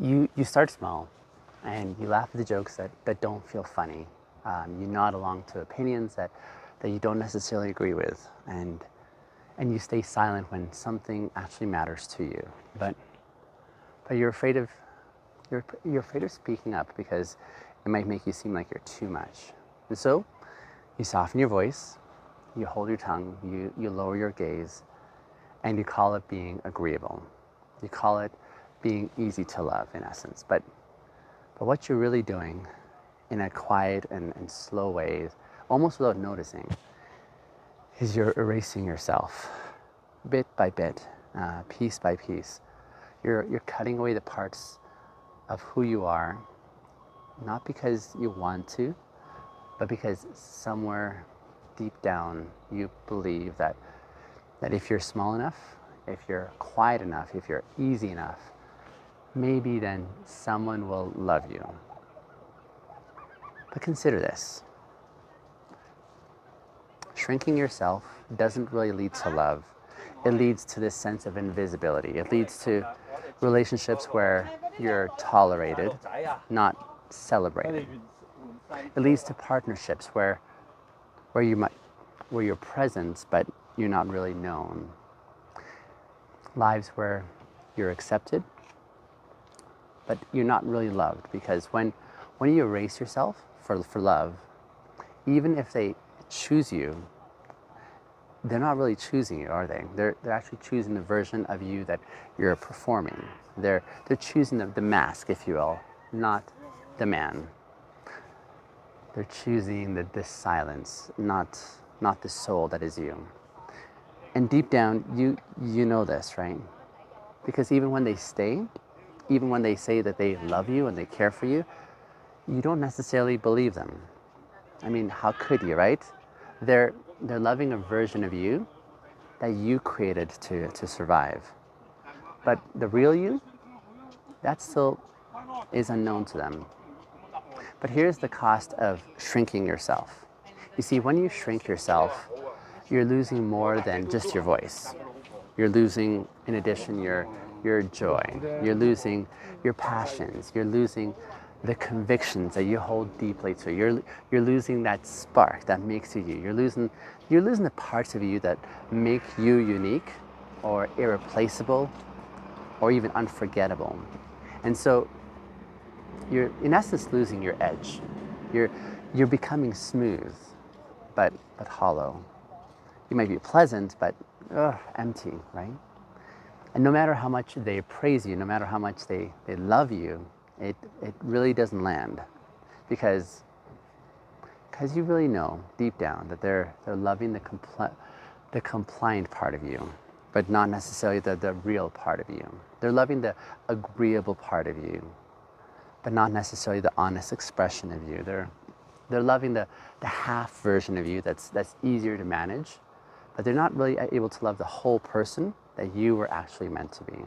You start small and you laugh at the jokes that don't feel funny. You nod along to opinions that you don't necessarily agree with, and you stay silent when something actually matters to you. But you're afraid of speaking up because it might make you seem like you're too much. And so you soften your voice, you hold your tongue, you lower your gaze, and you call it being agreeable. You call it being easy to love, in essence. But what you're really doing in a quiet and slow way, almost without noticing, is you're erasing yourself bit by bit, piece by piece. You're cutting away the parts of who you are, not because you want to, but because somewhere deep down you believe that if you're small enough, if you're quiet enough, if you're easy enough, maybe then someone will love you. But consider this. Shrinking yourself doesn't really lead to love. It leads to this sense of invisibility. It leads to relationships where you're tolerated, not celebrated. It leads to partnerships where you might where you're present but you're not really known. Lives where you're accepted but you're not really loved, because when you erase yourself for love, even if they choose you, they're not really choosing you, are they? They're actually choosing the version of you that you're performing. They're choosing the mask, if you will, not the man. They're choosing this silence, not the soul that is you. And deep down, you know this, right? Because even when they stay, even when they say that they love you and they care for you, you don't necessarily believe them. I mean, how could you, right? They're loving a version of you that you created to survive. But the real you, that still is unknown to them. But here's the cost of shrinking yourself. You see, when you shrink yourself, you're losing more than just your voice. You're losing, in addition, your joy. You're losing your passions. You're losing the convictions that you hold deeply to. You're losing that spark that makes you you. You're losing the parts of you that make you unique or irreplaceable or even unforgettable. And so you're in essence losing your edge. You're you're becoming smooth, but hollow. You might be pleasant, but empty, right? And no matter how much they praise you, no matter how much they love you, it really doesn't land, because you really know deep down that they're loving the compliant part of you, but not necessarily the real part of you. They're loving the agreeable part of you, but not necessarily the honest expression of you. They're loving the half version of you that's easier to manage, but they're not really able to love the whole person that you were actually meant to be.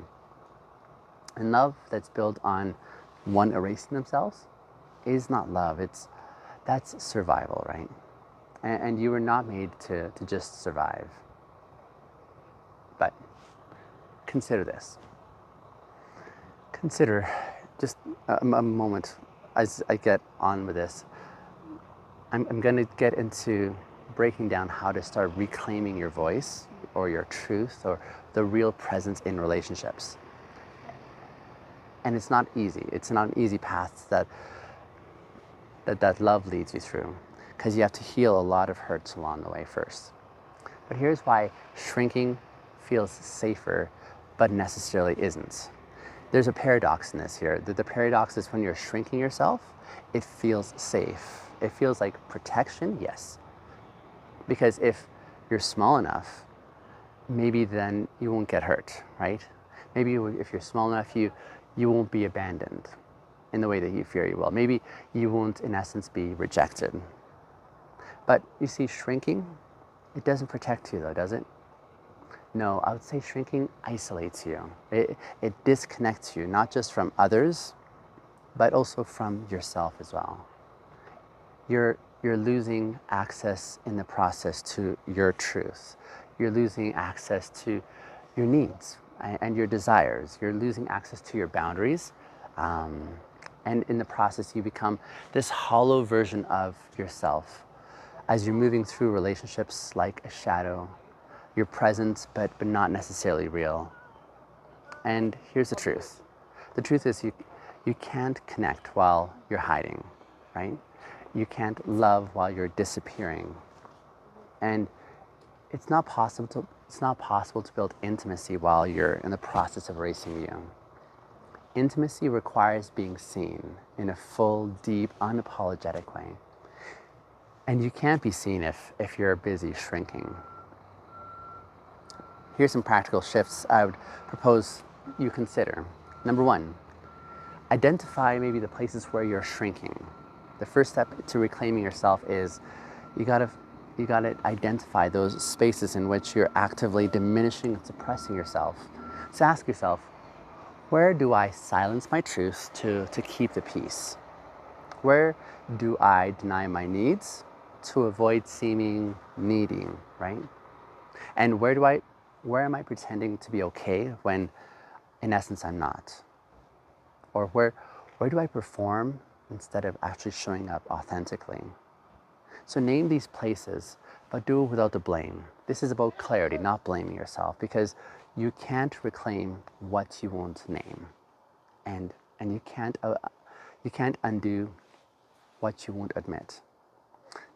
And love that's built on one erasing themselves is not love. That's survival, right? And you were not made to just survive. But consider this. Consider just a moment as I get on with this. I'm going to get into breaking down how to start reclaiming your voice or your truth or the real presence in relationships. And it's not easy. It's not an easy path that love leads you through, because you have to heal a lot of hurts along the way first. But here's why shrinking feels safer, but necessarily isn't. There's a paradox in this here. The paradox is when you're shrinking yourself, it feels safe. It feels like protection, yes. Because if you're small enough, maybe then you won't get hurt, right? Maybe if you're small enough, you won't be abandoned in the way that you fear you will. Maybe you won't, in essence, be rejected. But you see, shrinking, it doesn't protect you though, does it? No, I would say shrinking isolates you. It disconnects you, not just from others, but also from yourself as well. You're losing access in the process to your truth. You're losing access to your needs and your desires. You're losing access to your boundaries, And in the process, you become this hollow version of yourself. As you're moving through relationships like a shadow, you're present, but not necessarily real. And here's the truth. The truth is you can't connect while you're hiding, right? You can't love while you're disappearing. And it's not possible to build intimacy while you're in the process of erasing you. Intimacy requires being seen in a full, deep, unapologetic way. And you can't be seen if you're busy shrinking. Here's some practical shifts I would propose you consider. Number one, identify maybe the places where you're shrinking. The first step to reclaiming yourself is you gotta identify those spaces in which you're actively diminishing and suppressing yourself. So ask yourself, where do I silence my truth to keep the peace? Where do I deny my needs to avoid seeming needing, right? And where am I pretending to be okay when in essence I'm not? Or where do I perform instead of actually showing up authentically? So name these places, but do it without the blame. This is about clarity, not blaming yourself, because you can't reclaim what you won't name, and you can't undo what you won't admit.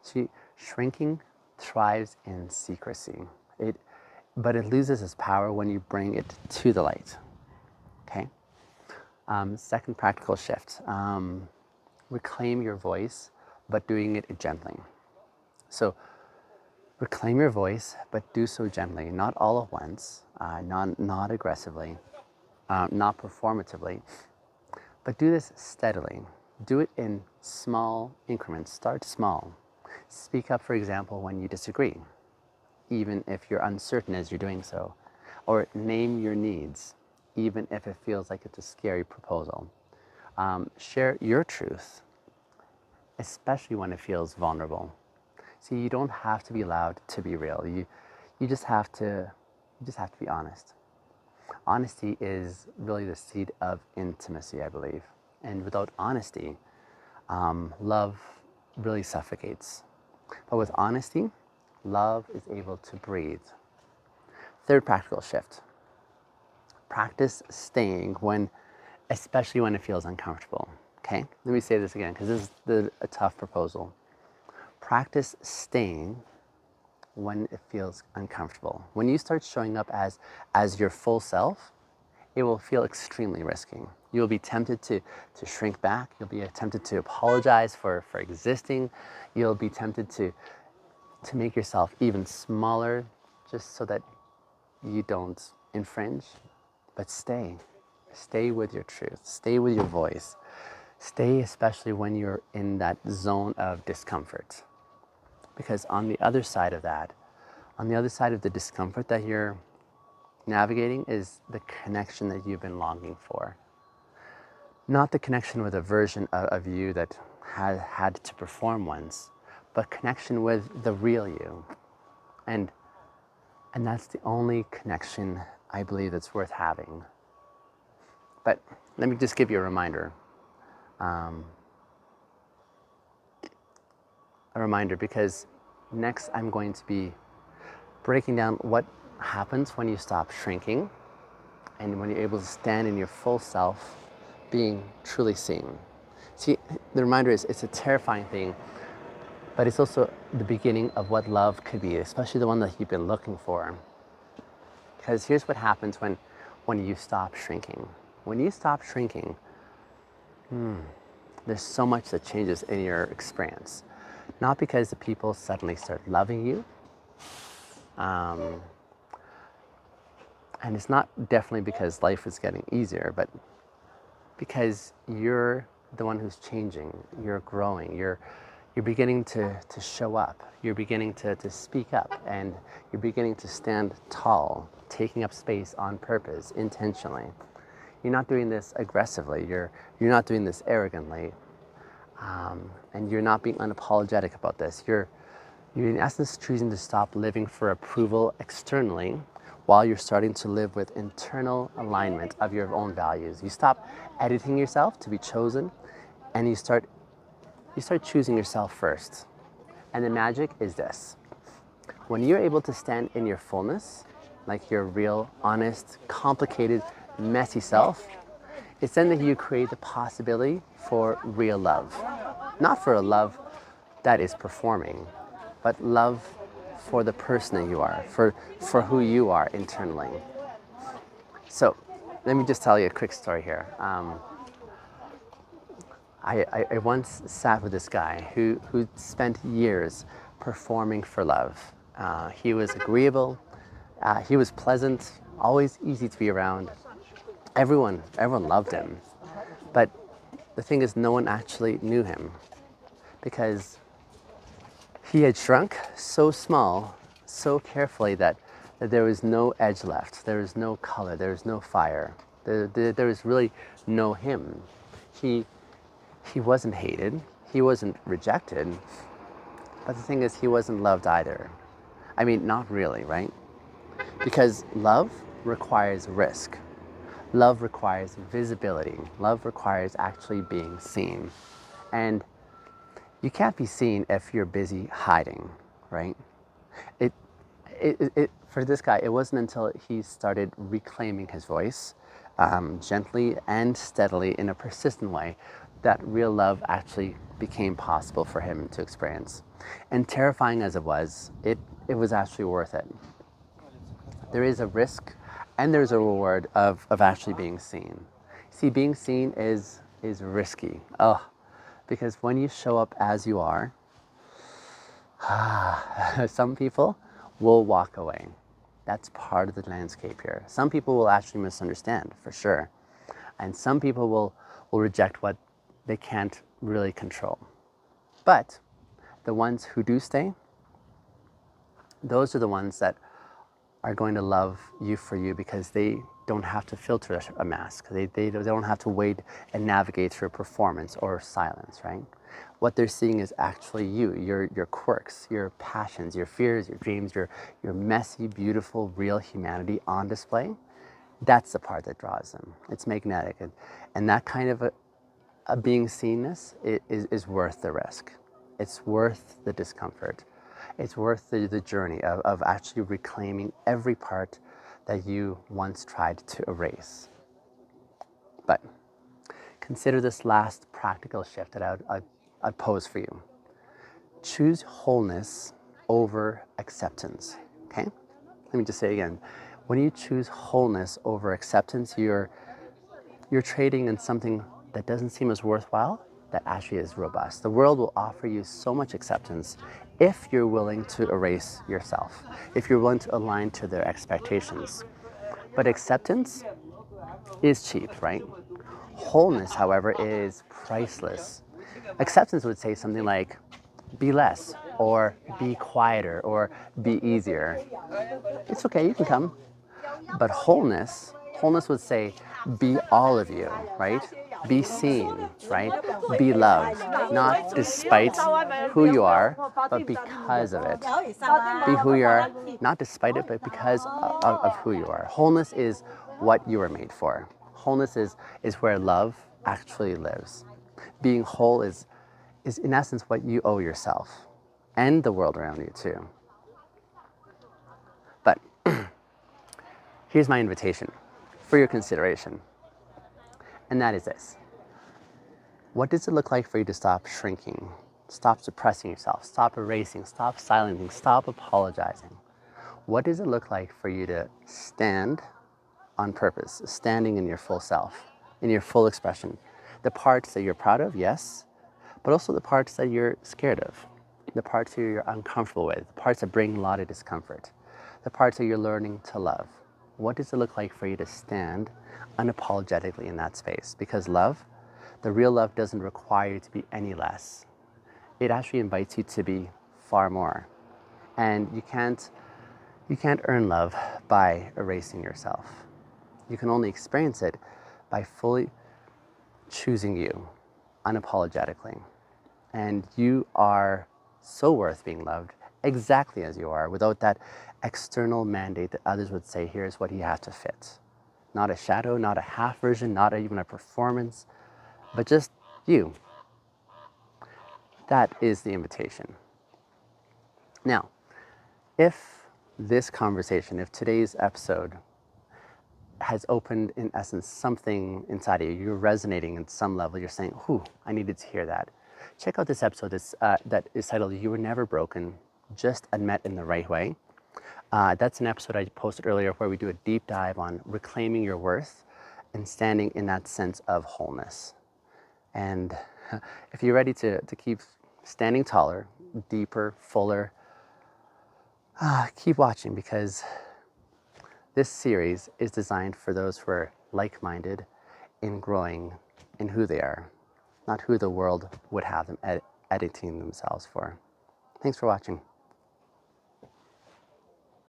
See, shrinking thrives in secrecy. But it loses its power when you bring it to the light. Okay. Second practical shift: reclaim your voice, but doing it gently. So reclaim your voice, but do so gently, not all at once, not aggressively, not performatively, but do this steadily. Do it in small increments. Start small. Speak up, for example, when you disagree, even if you're uncertain as you're doing so. Or name your needs, even if it feels like it's a scary proposal. Share your truth, especially when it feels vulnerable. See, you don't have to be allowed to be real. You just have to be honest. Honesty is really the seed of intimacy, I believe. And without honesty, love really suffocates. But with honesty, love is able to breathe. Third practical shift: practice staying especially when it feels uncomfortable. Okay, let me say this again because this is a tough proposal. Practice staying when it feels uncomfortable. When you start showing up as your full self, it will feel extremely risky. You'll be tempted to shrink back. You'll be tempted to apologize for existing. You'll be tempted to make yourself even smaller just so that you don't infringe. But stay. Stay with your truth. Stay with your voice. Stay especially when you're in that zone of discomfort. Because on the other side of that, on the other side of the discomfort that you're navigating is the connection that you've been longing for. Not the connection with a version of you that had to perform once, but connection with the real you. And that's the only connection I believe that's worth having. But let me just give you a reminder. Because next I'm going to be breaking down what happens when you stop shrinking and when you're able to stand in your full self, being truly seen. See, the reminder is it's a terrifying thing, but it's also the beginning of what love could be, especially the one that you've been looking for. Because here's what happens when you stop shrinking. When you stop shrinking, there's so much that changes in your experience. Not because the people suddenly start loving you, and it's not definitely because life is getting easier, but because you're the one who's changing, you're growing, you're beginning to show up, you're beginning to speak up, and you're beginning to stand tall, taking up space on purpose, intentionally. You're not doing this aggressively, you're not doing this arrogantly, and you're not being unapologetic about this. You're in essence choosing to stop living for approval externally while you're starting to live with internal alignment of your own values. You stop editing yourself to be chosen, and you start choosing yourself first. And the magic is this. When you're able to stand in your fullness, like your real, honest, complicated, messy self, it's then that you create the possibility for real love. Not for a love that is performing, but love for the person that you are, for who you are internally. So let me just tell you a quick story here. I once sat with this guy who spent years performing for love. He was agreeable, he was pleasant, always easy to be around. Everyone loved him. But the thing is, no one actually knew him because he had shrunk so small, so carefully that there was no edge left. There was no color. There was no fire. There was really no him. He wasn't hated. He wasn't rejected. But the thing is, he wasn't loved either. I mean, not really, right? Because love requires risk. Love requires visibility. Love requires actually being seen. And you can't be seen if you're busy hiding, right? For this guy, it wasn't until he started reclaiming his voice gently and steadily in a persistent way that real love actually became possible for him to experience. And terrifying as it was actually worth it. There is a risk and there's a reward of actually being seen. See, being seen is risky. Oh, because when you show up as you are, some people will walk away. That's part of the landscape here. Some people will actually misunderstand, for sure. And some people will reject what they can't really control. But the ones who do stay, those are the ones that are going to love you for you because they don't have to filter a mask. They don't have to wait and navigate through performance or silence, right? What they're seeing is actually you, your quirks, your passions, your fears, your dreams, your messy, beautiful, real humanity on display. That's the part that draws them. It's magnetic. And that kind of a being seenness is worth the risk. It's worth the discomfort. It's worth the journey of actually reclaiming every part that you once tried to erase. But consider this last practical shift that I'd pose for you. Choose wholeness over acceptance, okay? Let me just say again, when you choose wholeness over acceptance, you're trading in something that doesn't seem as worthwhile that actually is robust. The world will offer you so much acceptance if you're willing to erase yourself, if you're willing to align to their expectations. But acceptance is cheap, right? Wholeness, however, is priceless. Acceptance would say something like, be less, or be quieter, or be easier. It's okay, you can come. But wholeness would say, be all of you, right? Be seen, right? Be loved, not despite who you are, but because of it. Be who you are, not despite it, but because of who you are. Wholeness is what you are made for. Wholeness is where love actually lives. Being whole is in essence what you owe yourself and the world around you too. But here's my invitation for your consideration. And that is this. What does it look like for you to stop shrinking, stop suppressing yourself, stop erasing, stop silencing, stop apologizing? What does it look like for you to stand on purpose, standing in your full self, in your full expression? The parts that you're proud of, yes, but also the parts that you're scared of, the parts that you're uncomfortable with, the parts that bring a lot of discomfort, the parts that you're learning to love. What does it look like for you to stand unapologetically in that space? Because love, the real love, doesn't require you to be any less. It actually invites you to be far more. And you can't earn love by erasing yourself. You can only experience it by fully choosing you unapologetically. And you are so worth being loved exactly as you are, without that external mandate that others would say, here's what he has to fit. Not a shadow, not a half version, not even a performance, but just you. That is the invitation. Now, if this conversation, if today's episode has opened, in essence, something inside of you, you're resonating in some level, you're saying, whew, I needed to hear that. Check out this episode that is titled, You Were Never Broken, Just Unmet in the Right Way. That's an episode I posted earlier where we do a deep dive on reclaiming your worth and standing in that sense of wholeness. And if you're ready to keep standing taller, deeper, fuller, keep watching, because this series is designed for those who are like-minded in growing in who they are, not who the world would have them editing themselves for. Thanks for watching.